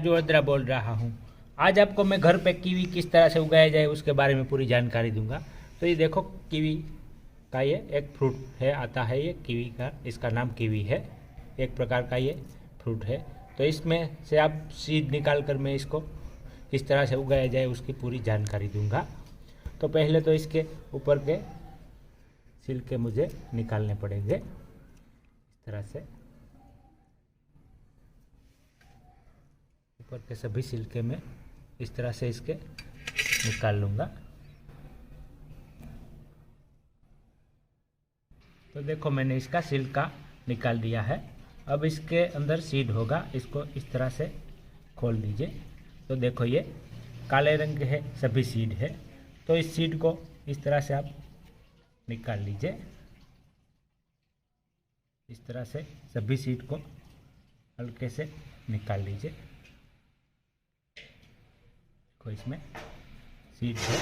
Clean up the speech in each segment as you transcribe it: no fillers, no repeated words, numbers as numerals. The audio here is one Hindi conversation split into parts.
राजू अद्रा बोल रहा हूँ। आज आपको मैं घर पे कीवी किस तरह से उगाया जाए उसके बारे में पूरी जानकारी दूंगा। तो ये देखो, कीवी का ये एक फ्रूट है, आता है ये कीवी का, इसका नाम कीवी है, एक प्रकार का ये फ्रूट है। तो इसमें से आप सीड निकाल कर मैं इसको किस तरह से उगाया जाए उसकी पूरी जानकारी दूंगा। तो पहले तो इसके ऊपर के छिलके मुझे निकालने पड़ेंगे इस तरह से। ऊपर के सभी छिलके में इस तरह से इसके निकाल लूँगा। तो देखो, मैंने इसका छिलका निकाल दिया है। अब इसके अंदर सीड होगा, इसको इस तरह से खोल दीजिए। तो देखो, ये काले रंग के है, सभी सीड है। तो इस सीड को इस तरह से आप निकाल लीजिए। इस तरह से सभी सीड को हल्के से निकाल लीजिए। देखो, इसमें सीड है,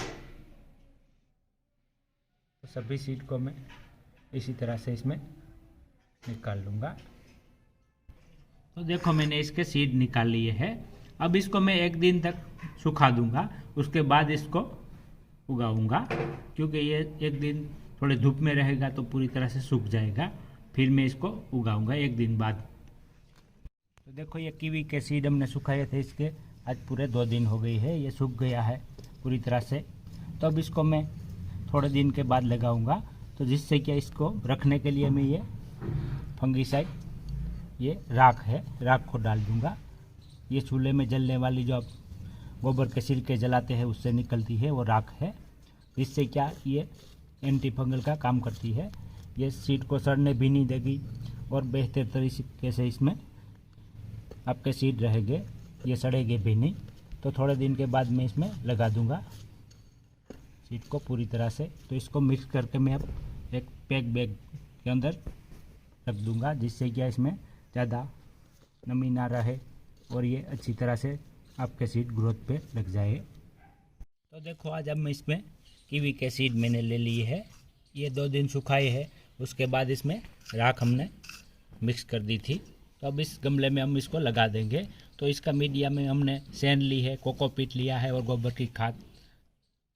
तो सभी सीड को मैं इसी तरह से इसमें निकाल लूँगा। तो देखो, मैंने इसके सीड निकाल लिए हैं। अब इसको मैं एक दिन तक सुखा दूंगा, उसके बाद इसको उगाऊंगा, क्योंकि ये एक दिन थोड़े धूप में रहेगा तो पूरी तरह से सूख जाएगा। फिर मैं इसको उगाऊंगा एक दिन बाद। तो देखो, ये कीवी के सीड हमने सुखाए थे, इसके आज पूरे 2 दिन हो गई है, ये सूख गया है पूरी तरह से। तो अब इसको मैं थोड़े दिन के बाद लगाऊंगा, तो जिससे कि इसको रखने के लिए मैं ये फंगीसाइड, ये राख है, राख को डाल दूंगा। ये चूल्हे में जलने वाली जो आप गोबर के छिलके जलाते हैं उससे निकलती है वो राख है। इससे क्या, ये एंटी फंगल का काम करती है। ये सीड को सड़ने भी नहीं देगी और बेहतर तरीके से इसमें आपके सीड रहेंगे, ये सड़ेंगे भी नहीं। तो थोड़े दिन के बाद मैं इसमें लगा दूंगा सीड को पूरी तरह से। तो इसको मिक्स करके मैं अब एक पैक बैग के अंदर रख दूंगा, जिससे क्या इसमें ज़्यादा नमी ना रहे और ये अच्छी तरह से आपके सीड ग्रोथ पे लग जाए। तो देखो, आज अब मैं इसमें कीवी के सीड मैंने ले लिए है, ये 2 दिन सुखाए हैं। उसके बाद इसमें राख हमने मिक्स कर दी थी। तो अब इस गमले में हम इसको लगा देंगे। तो इसका मीडिया में हमने सैंड ली है, कोकोपीट लिया है और गोबर की खाद,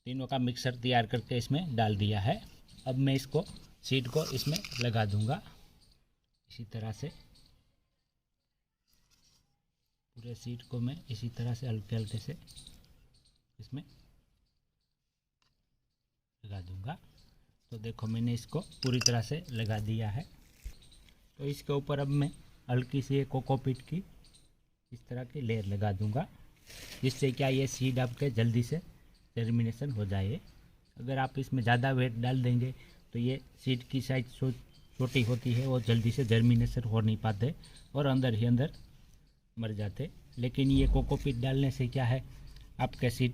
तीनों का मिक्सर तैयार करके इसमें डाल दिया है। अब मैं इसको सीड को इसमें लगा दूंगा इसी तरह से। पूरे सीड को मैं इसी तरह से हल्के हल्के से इसमें लगा दूंगा। तो देखो, मैंने इसको पूरी तरह से लगा दिया है। तो इसके ऊपर अब मैं हल्की सी कोकोपीट की इस तरह की लेयर लगा दूंगा, जिससे क्या ये सीड आपके जल्दी से जर्मिनेशन हो जाए। अगर आप इसमें ज़्यादा वेट डाल देंगे तो ये सीड की साइज छोटी होती है और जल्दी से जर्मिनेशन हो नहीं पाते और अंदर ही अंदर मर जाते। लेकिन ये कोकोपीट डालने से क्या है, आपके सीड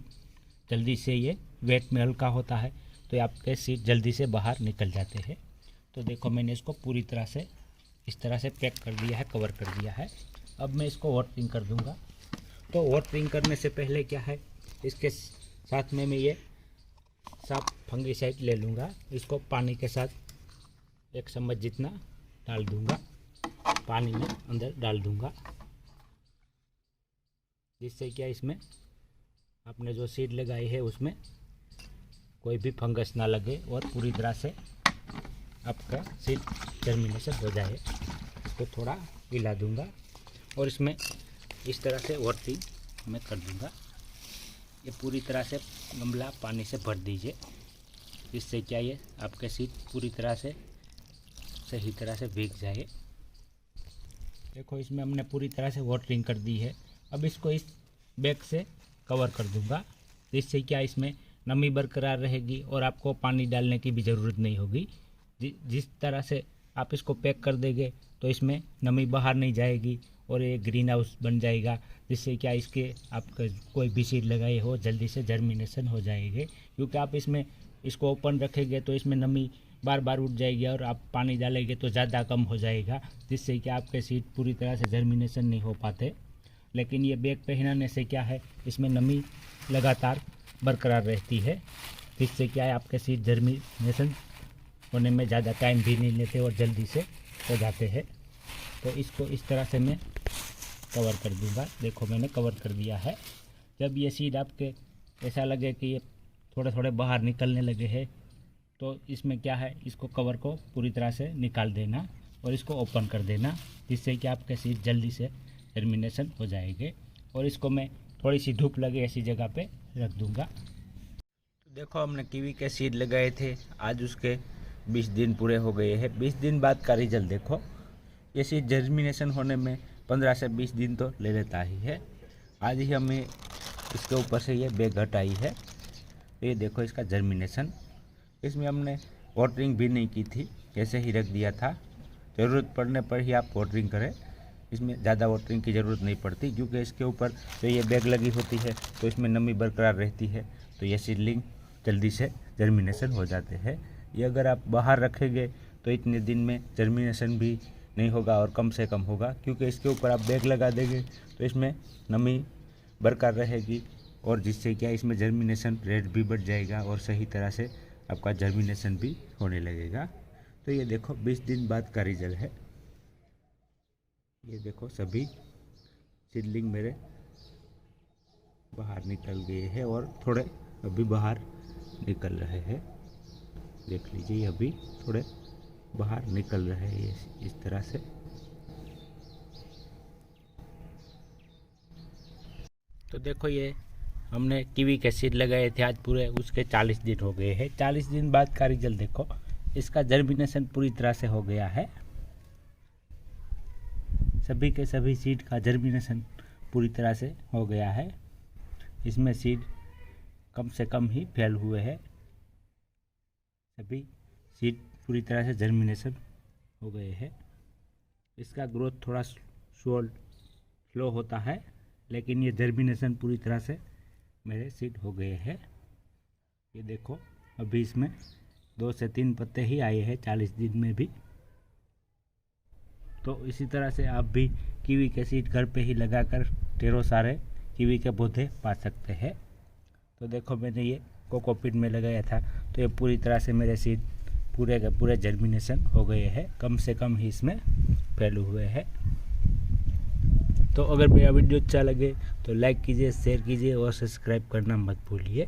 जल्दी से, ये वेट में हल्का होता है तो आपके सीड जल्दी से बाहर निकल जाते हैं। तो देखो, मैंने इसको पूरी तरह से इस तरह से पैक कर दिया है, कवर कर दिया है। अब मैं इसको वाटरिंग कर दूंगा। तो वाटरिंग करने से पहले क्या है, इसके साथ में मैं ये साफ फंगीसाइड ले लूँगा। इसको पानी के साथ 1 चम्मच जितना डाल दूँगा, पानी में अंदर डाल दूँगा, जिससे क्या इसमें आपने जो सीड लगाई है उसमें कोई भी फंगस ना लगे और पूरी तरह से आपका सीड जर्मिनेशन हो जाए। इसको थोड़ा हिला दूंगा और इसमें इस तरह से वाटरिंग मैं कर दूंगा। ये पूरी तरह से गमला पानी से भर दीजिए, जिससे क्या ये आपके सीड पूरी तरह से सही तरह से भीग जाए। देखो, इसमें हमने पूरी तरह से वाटरिंग कर दी है। अब इसको इस बैग से कवर कर दूंगा, जिससे क्या इसमें नमी बरकरार रहेगी और आपको पानी डालने की भी ज़रूरत नहीं होगी। जिस तरह से आप इसको पैक कर देंगे तो इसमें नमी बाहर नहीं जाएगी और ये ग्रीन हाउस बन जाएगा, जिससे क्या इसके आपका कोई भी सीड लगाए हो जल्दी से जर्मिनेशन हो जाएंगे। क्योंकि आप इसमें इसको ओपन रखेंगे तो इसमें नमी बार बार उठ जाएगी और आप पानी डालेंगे तो ज़्यादा कम हो जाएगा, जिससे कि आपके सीड पूरी तरह से जर्मिनेशन नहीं हो पाते। लेकिन ये बैग पहनाने से क्या है, इसमें नमी लगातार बरकरार रहती है, जिससे क्या है आपके सीड जर्मिनेशन होने में ज़्यादा टाइम भी नहीं लेते और जल्दी से हो जाते हैं। तो इसको इस तरह से मैं कवर कर दूंगा। देखो मैंने कवर कर दिया है। जब ये सीड आपके ऐसा लगे कि ये थोड़े थोड़े बाहर निकलने लगे हैं तो इसमें क्या है, इसको कवर को पूरी तरह से निकाल देना और इसको ओपन कर देना, जिससे कि आपके सीड जल्दी से जर्मिनेशन हो जाएंगे। और इसको मैं थोड़ी सी धूप लगे ऐसी जगह पे रख दूंगा। तो देखो हमने कीवी के सीड लगाए थे, आज उसके 20 दिन पूरे हो गए हैं। 20 दिन बाद का रिजल्ट देखो। ये सीड जर्मिनेशन होने में 15 से 20 दिन तो ले लेता ही है। आज ही हमें इसके ऊपर से ये बैग हटाई है। ये देखो इसका जर्मिनेशन। इसमें हमने वाटरिंग भी नहीं की थी, ऐसे ही रख दिया था। ज़रूरत पड़ने पर ही आप वाटरिंग करें, इसमें ज़्यादा वाटरिंग की ज़रूरत नहीं पड़ती, क्योंकि इसके ऊपर जो ये बैग लगी होती है तो इसमें नमी बरकरार रहती है, तो ये सीडलिंग जल्दी से जर्मिनेशन हो जाते हैं। ये अगर आप बाहर रखेंगे तो इतने दिन में जर्मिनेशन भी नहीं होगा और कम से कम होगा, क्योंकि इसके ऊपर आप बैग लगा देंगे तो इसमें नमी बरकरार रहेगी और जिससे क्या इसमें जर्मिनेशन रेट भी बढ़ जाएगा और सही तरह से आपका जर्मिनेशन भी होने लगेगा। तो ये देखो 20 दिन बाद का रिजल्ट है। ये देखो सभी सीडलिंग मेरे बाहर निकल गए हैं और थोड़े अभी बाहर निकल रहे हैं। देख लीजिए अभी थोड़े बाहर निकल रहे हैं इस तरह से। तो देखो ये हमने कीवी के सीड लगाए थे, आज पूरे उसके 40 दिन हो गए हैं। 40 दिन बाद का रिजल्ट देखो, इसका जर्मिनेशन पूरी तरह से हो गया है। सभी के सभी सीड का जर्मिनेशन पूरी तरह से हो गया है। इसमें सीड कम से कम ही फेल हुए हैं। सभी सीड पूरी तरह से जर्मिनेशन हो गए हैं। इसका ग्रोथ थोड़ा स्लो होता है, लेकिन ये जर्मिनेशन पूरी तरह से मेरे सीड हो गए हैं। ये देखो अभी इसमें 2 से 3 पत्ते ही आए हैं 40 दिन में भी। तो इसी तरह से आप भी कीवी के सीड घर पे ही लगाकर ढेरों सारे कीवी के पौधे पा सकते हैं। तो देखो मैंने ये कोकोपीट में लगाया था, तो ये पूरी तरह से मेरे सीड पूरे के पूरे जर्मिनेशन हो गए हैं, कम से कम ही इसमें फैले हुए हैं। तो अगर मेरा वीडियो अच्छा लगे तो लाइक कीजिए, शेयर कीजिए और सब्सक्राइब करना मत भूलिए।